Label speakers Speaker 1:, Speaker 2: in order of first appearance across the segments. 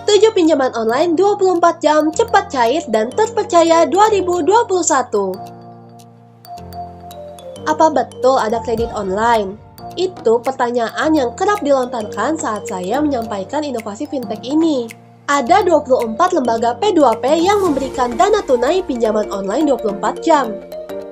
Speaker 1: 7 pinjaman online 24 jam cepat cair dan terpercaya 2021. Apa betul ada kredit online? Itu pertanyaan yang kerap dilontarkan saat saya menyampaikan inovasi fintech ini. Ada 24 lembaga P2P yang memberikan dana tunai pinjaman online 24 jam.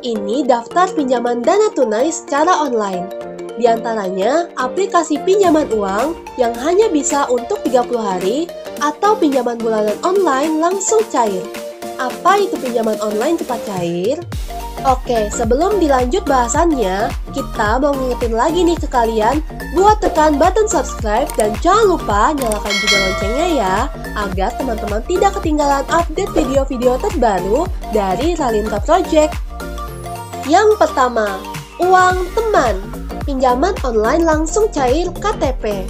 Speaker 1: Ini daftar pinjaman dana tunai secara online. Di antaranya, aplikasi pinjaman uang yang hanya bisa untuk 30 hari atau pinjaman bulanan online langsung cair. Apa itu pinjaman online cepat cair? Oke, sebelum dilanjut bahasannya, kita mau ngingetin lagi nih ke kalian buat tekan button subscribe dan jangan lupa nyalakan juga loncengnya ya, agar teman-teman tidak ketinggalan update video-video terbaru dari Ralinka Project. Yang pertama, uang teman. Pinjaman online langsung cair KTP.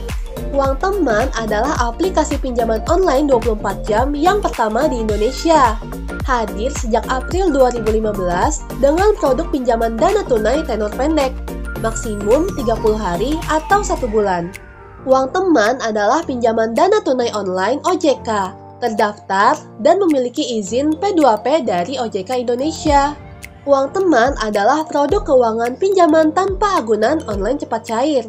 Speaker 1: Uang Teman adalah aplikasi pinjaman online 24 jam yang pertama di Indonesia. Hadir sejak April 2015 dengan produk pinjaman dana tunai tenor pendek, maksimum 30 hari atau 1 bulan. Uang Teman adalah pinjaman dana tunai online OJK, terdaftar dan memiliki izin P2P dari OJK Indonesia. Uang Teman adalah produk keuangan pinjaman tanpa agunan online cepat cair.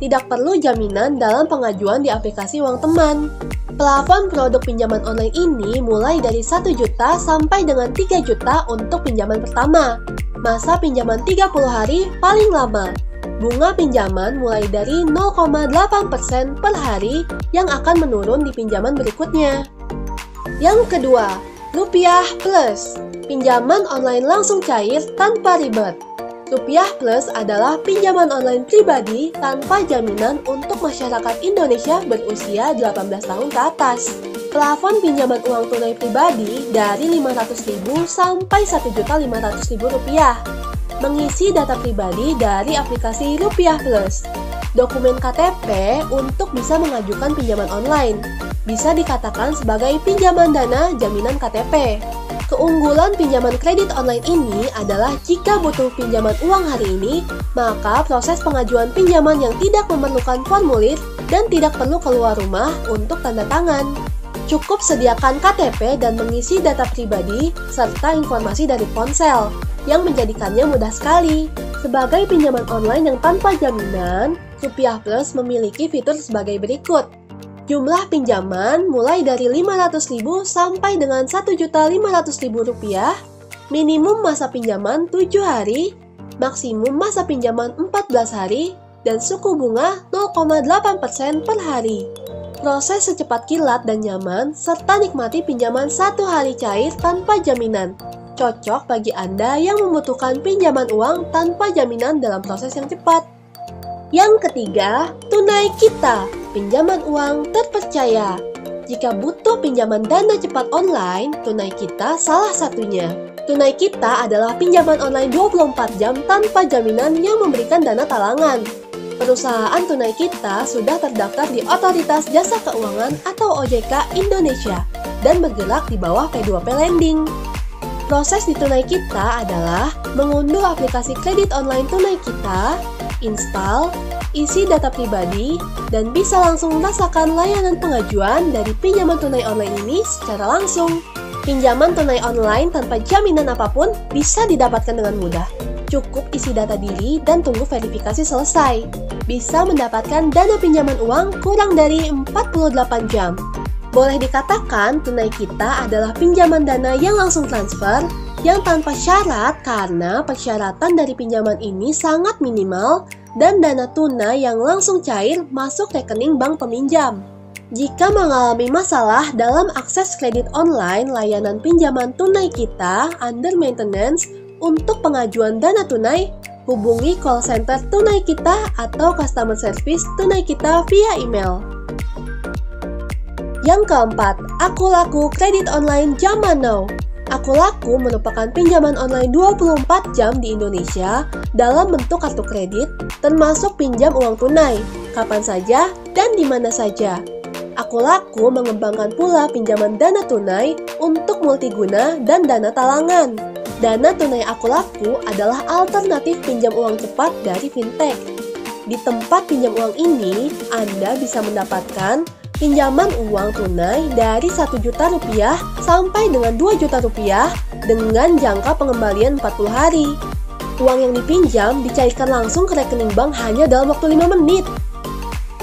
Speaker 1: Tidak perlu jaminan dalam pengajuan di aplikasi Uang Teman. Plafon produk pinjaman online ini mulai dari 1 juta sampai dengan 3 juta untuk pinjaman pertama. Masa pinjaman 30 hari paling lama. Bunga pinjaman mulai dari 0,8% per hari yang akan menurun di pinjaman berikutnya. Yang kedua, Rupiah Plus. Pinjaman online langsung cair tanpa ribet. Rupiah Plus adalah pinjaman online pribadi tanpa jaminan untuk masyarakat Indonesia berusia 18 tahun ke atas. Plafon pinjaman uang tunai pribadi dari Rp500.000 sampai Rp1.500.000. Mengisi data pribadi dari aplikasi Rupiah Plus. Dokumen KTP untuk bisa mengajukan pinjaman online. Bisa dikatakan sebagai pinjaman dana jaminan KTP. Keunggulan pinjaman kredit online ini adalah jika butuh pinjaman uang hari ini, maka proses pengajuan pinjaman yang tidak memerlukan formulir dan tidak perlu keluar rumah untuk tanda tangan. Cukup sediakan KTP dan mengisi data pribadi serta informasi dari ponsel, yang menjadikannya mudah sekali. Sebagai pinjaman online yang tanpa jaminan, Rupiah Plus memiliki fitur sebagai berikut. Jumlah pinjaman mulai dari Rp500.000 sampai dengan Rp1.500.000, minimum masa pinjaman 7 hari, maksimum masa pinjaman 14 hari, dan suku bunga 0,8% per hari. Proses secepat kilat dan nyaman, serta nikmati pinjaman 1 hari cair tanpa jaminan. Cocok bagi Anda yang membutuhkan pinjaman uang tanpa jaminan dalam proses yang cepat. Yang ketiga, Tunai Kita. Pinjaman uang terpercaya. Jika butuh pinjaman dana cepat online, Tunai Kita salah satunya. Tunai Kita adalah pinjaman online 24 jam tanpa jaminan yang memberikan dana talangan. Perusahaan Tunai Kita sudah terdaftar di Otoritas Jasa Keuangan atau OJK Indonesia dan bergerak di bawah P2P Lending. Proses di Tunai Kita adalah mengunduh aplikasi kredit online Tunai Kita, install, isi data pribadi, dan bisa langsung merasakan layanan pengajuan dari pinjaman tunai online ini secara langsung. Pinjaman tunai online tanpa jaminan apapun bisa didapatkan dengan mudah. Cukup isi data diri dan tunggu verifikasi selesai. Bisa mendapatkan dana pinjaman uang kurang dari 48 jam. Boleh dikatakan Tunai Kita adalah pinjaman dana yang langsung transfer, yang tanpa syarat karena persyaratan dari pinjaman ini sangat minimal dan dana tunai yang langsung cair masuk rekening bank peminjam. Jika mengalami masalah dalam akses kredit online layanan pinjaman Tunai Kita under maintenance untuk pengajuan dana tunai, hubungi call center Tunai Kita atau customer service Tunai Kita via email. Yang keempat, Aku Laku Kredit Online Zaman Now. Aku Laku merupakan pinjaman online 24 jam di Indonesia dalam bentuk kartu kredit, termasuk pinjam uang tunai, kapan saja dan di mana saja. Aku Laku mengembangkan pula pinjaman dana tunai untuk multiguna dan dana talangan. Dana tunai Aku Laku adalah alternatif pinjam uang cepat dari fintech. Di tempat pinjam uang ini, Anda bisa mendapatkan Pinjaman uang tunai dari 1 juta rupiah sampai dengan 2 juta rupiah dengan jangka pengembalian 40 hari. Uang yang dipinjam dicairkan langsung ke rekening bank hanya dalam waktu 5 menit.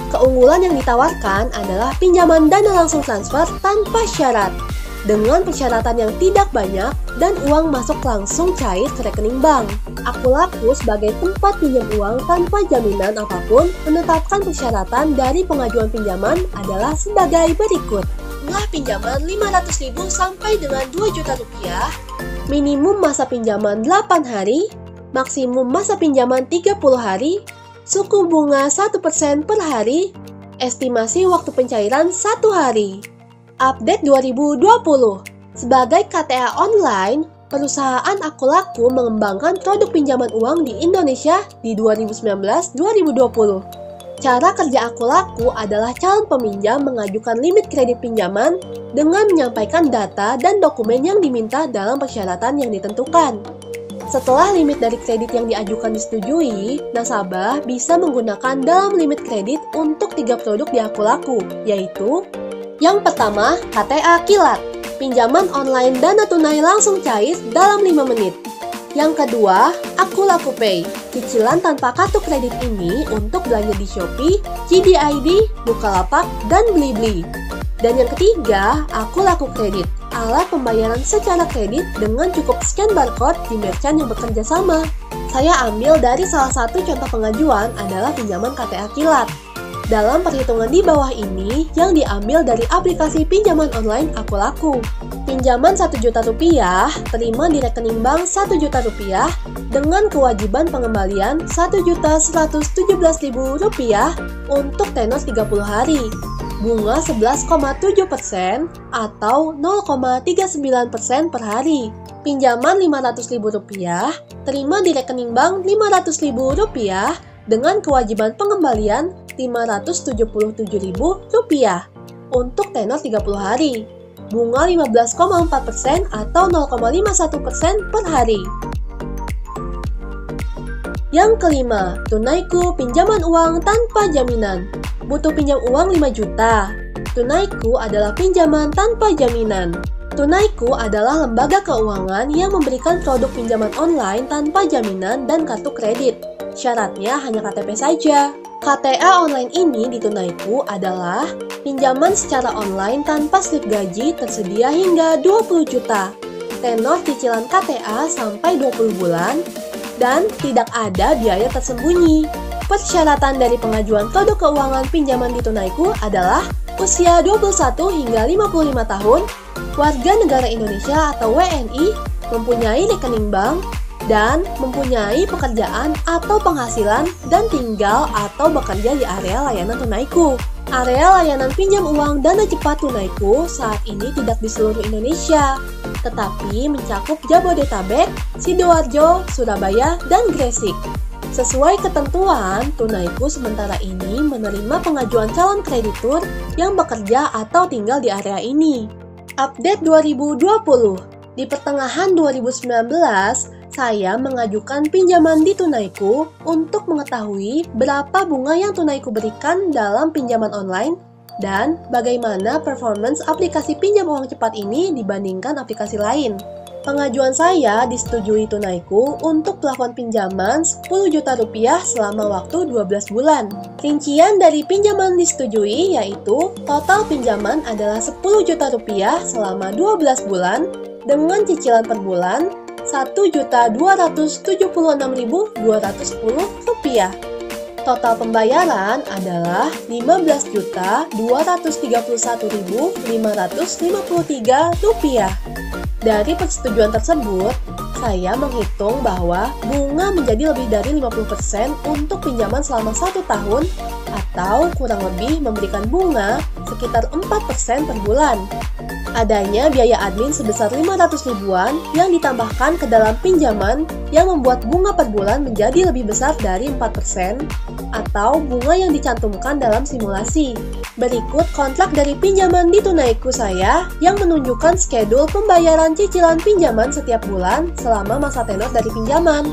Speaker 1: Keunggulan yang ditawarkan adalah pinjaman dana langsung transfer tanpa syarat, dengan persyaratan yang tidak banyak dan uang masuk langsung cair ke rekening bank. Akulaku sebagai tempat pinjam uang tanpa jaminan apapun menetapkan persyaratan dari pengajuan pinjaman adalah sebagai berikut. Jumlah pinjaman 500.000 sampai dengan 2 juta rupiah, minimum masa pinjaman 8 hari, maksimum masa pinjaman 30 hari, suku bunga 1% per hari, estimasi waktu pencairan 1 hari. Update 2020. Sebagai KTA online, perusahaan Akulaku mengembangkan produk pinjaman uang di Indonesia di 2019-2020. Cara kerja Akulaku adalah calon peminjam mengajukan limit kredit pinjaman dengan menyampaikan data dan dokumen yang diminta dalam persyaratan yang ditentukan. Setelah limit dari kredit yang diajukan disetujui, nasabah bisa menggunakan dalam limit kredit untuk 3 produk di Akulaku, yaitu yang pertama, KTA Kilat, pinjaman online dana tunai langsung cair dalam 5 menit. Yang kedua, Akulaku Pay, cicilan tanpa kartu kredit ini untuk belanja di Shopee, JD.ID, Bukalapak, dan Blibli. Dan yang ketiga, Akulaku Kredit, alat pembayaran secara kredit dengan cukup scan barcode di merchant yang bekerja sama. Saya ambil dari salah satu contoh pengajuan adalah pinjaman KTA Kilat. Dalam perhitungan di bawah ini yang diambil dari aplikasi pinjaman online Akulaku. Pinjaman 1 juta rupiah terima di rekening bank 1 juta rupiah dengan kewajiban pengembalian 1.117.000 rupiah untuk tenor 30 hari. Bunga 11,7% atau 0,39% per hari. Pinjaman 500.000 rupiah terima di rekening bank 500.000 rupiah dengan kewajiban pengembalian 577.000 rupiah untuk tenor 30 hari. Bunga 15,4% atau 0,51% per hari. Yang kelima, Tunaiku pinjaman uang tanpa jaminan. Butuh pinjam uang 5 juta. Tunaiku adalah pinjaman tanpa jaminan. Tunaiku adalah lembaga keuangan yang memberikan produk pinjaman online tanpa jaminan dan kartu kredit. Syaratnya hanya KTP saja. KTA online ini di Tunaiku adalah pinjaman secara online tanpa slip gaji tersedia hingga 20 juta, tenor cicilan KTA sampai 20 bulan, dan tidak ada biaya tersembunyi. Persyaratan dari pengajuan produk keuangan pinjaman di Tunaiku adalah usia 21 hingga 55 tahun, warga negara Indonesia atau WNI, mempunyai rekening bank, dan mempunyai pekerjaan atau penghasilan dan tinggal atau bekerja di area layanan Tunaiku. Area layanan pinjam uang dana cepat Tunaiku saat ini tidak di seluruh Indonesia, tetapi mencakup Jabodetabek, Sidoarjo, Surabaya, dan Gresik. Sesuai ketentuan, Tunaiku sementara ini menerima pengajuan calon kreditur yang bekerja atau tinggal di area ini. Update 2020. Di pertengahan 2019, saya mengajukan pinjaman di Tunaiku untuk mengetahui berapa bunga yang Tunaiku berikan dalam pinjaman online dan bagaimana performance aplikasi pinjam uang cepat ini dibandingkan aplikasi lain. Pengajuan saya disetujui Tunaiku untuk plafon pinjaman 10 juta rupiah selama waktu 12 bulan. Rincian dari pinjaman disetujui yaitu total pinjaman adalah 10 juta rupiah selama 12 bulan dengan cicilan per bulan Rp1.276.210. Total pembayaran adalah Rp15.231.553. Dari persetujuan tersebut, saya menghitung bahwa bunga menjadi lebih dari 50% untuk pinjaman selama 1 tahun atau kurang lebih memberikan bunga sekitar 4% per bulan. Adanya biaya admin sebesar 500 ribuan yang ditambahkan ke dalam pinjaman yang membuat bunga per bulan menjadi lebih besar dari 4% atau bunga yang dicantumkan dalam simulasi. Berikut kontrak dari pinjaman di Tunaiku saya yang menunjukkan skedul pembayaran cicilan pinjaman setiap bulan selama masa tenor dari pinjaman.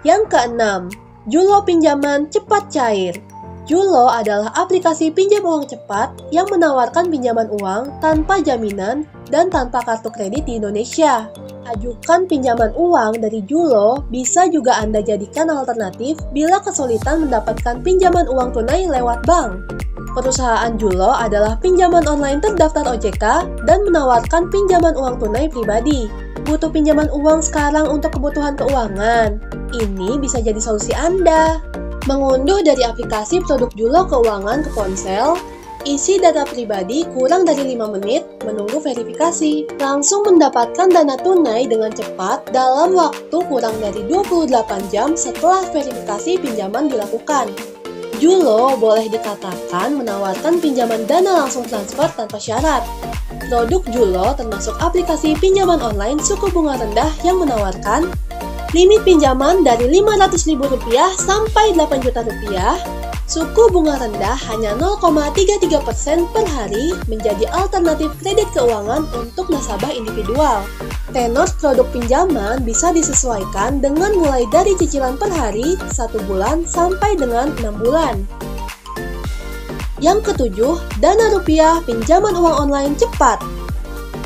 Speaker 1: Yang keenam, Julo pinjaman cepat cair. Julo adalah aplikasi pinjam uang cepat yang menawarkan pinjaman uang tanpa jaminan dan tanpa kartu kredit di Indonesia. Ajukan pinjaman uang dari Julo bisa juga Anda jadikan alternatif bila kesulitan mendapatkan pinjaman uang tunai lewat bank. Perusahaan Julo adalah pinjaman online terdaftar OJK dan menawarkan pinjaman uang tunai pribadi. Butuh pinjaman uang sekarang untuk kebutuhan keuangan? Ini bisa jadi solusi Anda. Mengunduh dari aplikasi produk Julo Keuangan ke ponsel, isi data pribadi kurang dari 5 menit, menunggu verifikasi. Langsung mendapatkan dana tunai dengan cepat dalam waktu kurang dari 28 jam setelah verifikasi pinjaman dilakukan. Julo boleh dikatakan menawarkan pinjaman dana langsung transfer tanpa syarat. Produk Julo termasuk aplikasi pinjaman online suku bunga rendah yang menawarkan limit pinjaman dari Rp500.000 sampai Rp8 juta, suku bunga rendah hanya 0,33% per hari menjadi alternatif kredit keuangan untuk nasabah individual. Tenor produk pinjaman bisa disesuaikan dengan mulai dari cicilan per hari 1 bulan sampai dengan 6 bulan. Yang ketujuh, Dana Rupiah pinjaman uang online cepat.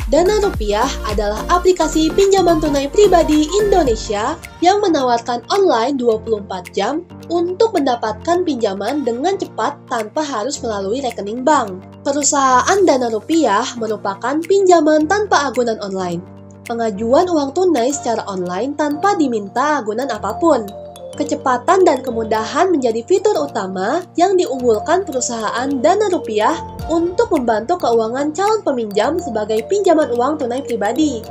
Speaker 1: Dana Rupiah adalah aplikasi pinjaman tunai pribadi Indonesia yang menawarkan online 24 jam untuk mendapatkan pinjaman dengan cepat tanpa harus melalui rekening bank. Perusahaan Dana Rupiah merupakan pinjaman tanpa agunan online, pengajuan uang tunai secara online tanpa diminta agunan apapun. Kecepatan dan kemudahan menjadi fitur utama yang diunggulkan perusahaan Dana Rupiah untuk membantu keuangan calon peminjam sebagai pinjaman uang tunai pribadi.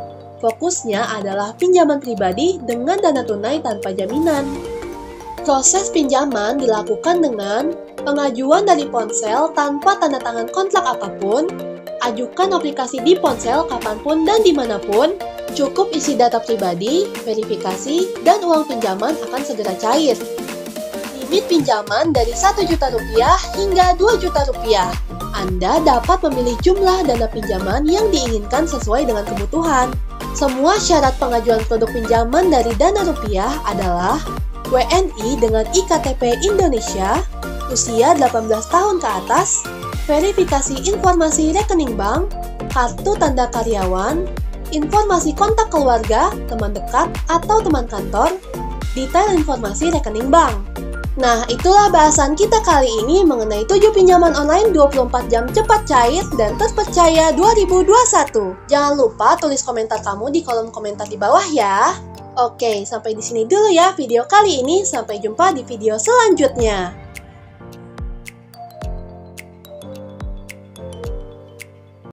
Speaker 1: Fokusnya adalah pinjaman pribadi dengan dana tunai tanpa jaminan. Proses pinjaman dilakukan dengan pengajuan dari ponsel tanpa tanda tangan kontrak apapun, ajukan aplikasi di ponsel kapanpun dan dimanapun, cukup isi data pribadi, verifikasi, dan uang pinjaman akan segera cair. Limit pinjaman dari Rp1 juta hingga Rp2 juta. Anda dapat memilih jumlah dana pinjaman yang diinginkan sesuai dengan kebutuhan. Semua syarat pengajuan produk pinjaman dari Dana Rupiah adalah WNI dengan IKTP Indonesia, usia 18 tahun ke atas, verifikasi informasi rekening bank, kartu tanda karyawan, informasi kontak keluarga, teman dekat, atau teman kantor, detail informasi rekening bank. Nah, itulah bahasan kita kali ini mengenai 7 pinjaman online 24 jam cepat cair dan terpercaya 2021. Jangan lupa tulis komentar kamu di kolom komentar di bawah ya. Oke, sampai di sini dulu ya video kali ini. Sampai jumpa di video selanjutnya.